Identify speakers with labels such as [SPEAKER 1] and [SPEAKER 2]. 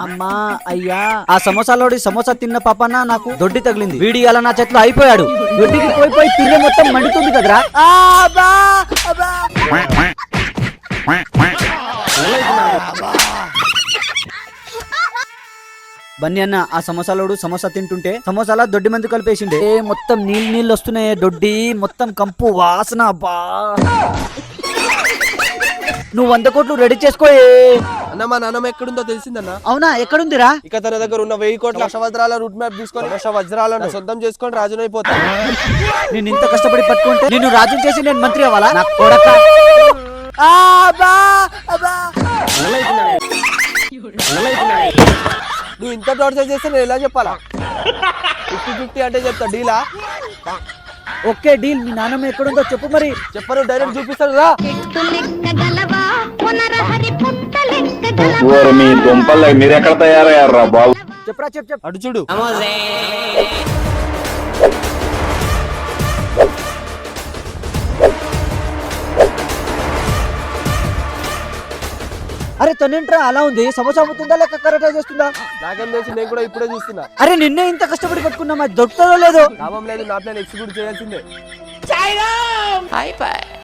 [SPEAKER 1] అమ్మా అయ్యా ఆ సమోసాలోడి సమోసా తిన్న పాపన నాకు దొడ్డి తగిలింది. వీడి అలా నా చేతిలో అయిపోయాడు. దొడ్డికి పోయి తిరిగి మొత్తం మండుతుంది కదరా. బన్నీ అన్న ఆ సమోసాలోడు సమోసా తింటుంటే సమోసాలా దొడ్డి మంది కలిపేసిండే. మొత్తం నీళ్ళు వస్తున్నాయి. దొడ్డి మొత్తం కంపు వాసన. అబ్బా నువ్వు 100 కోట్లు రెడీ చేసుకో.
[SPEAKER 2] అన్న మా నాన్నమ్మ ఎక్కడుందో తెలిసిందన్న.
[SPEAKER 1] అవునా ఎక్కడుందిరా?
[SPEAKER 2] ఇక తన దగ్గర ఉన్న 1000 కోట్ల లక్ష వజ్రాల రూట్ మ్యాప్ తీసుకొని లక్ష వజ్రాలను సొంతం చేసుకొని రాజునైపోతాను.
[SPEAKER 1] నేను ఇంత కష్టపడి పట్టుకుంటే నిన్ను రాజు చేసి నేను మంత్రి అవ్వాలా? నా కొడక.
[SPEAKER 2] నువ్వు ఇంత టార్చర్ చేస్తే నేను ఎలా చెప్పాలా? 50-50 అంటే చెప్తా. డీలా?
[SPEAKER 1] Okay deal. మీ నాన్నమ్మ ఎక్కడుందో చెప్పు. మరి
[SPEAKER 2] చెప్పను, డైరెక్ట్ చూపిస్తాను రా.
[SPEAKER 3] మీ దుంపలు మీరు ఎక్కడ తయారయ్యారా బాబు?
[SPEAKER 1] చెప్పరా చెప్పు.
[SPEAKER 2] అటు చూడు.
[SPEAKER 1] అరే తనేంట్రా అలా ఉంది? సమోసా అమ్ముతుందా లేక కరాటే చేస్తుందా?
[SPEAKER 2] నాకేం తెలిసి, నేను కూడా ఇప్పుడే చూస్తున్నా.
[SPEAKER 1] అరే నిన్నే ఇంత కష్టపడి పట్టుకున్నా మరి దొరుకుతుందో లేదో?
[SPEAKER 2] లాభం లేదు, నా ప్లాన్ ఎగ్జిక్యూట్ చేయాల్సిందే.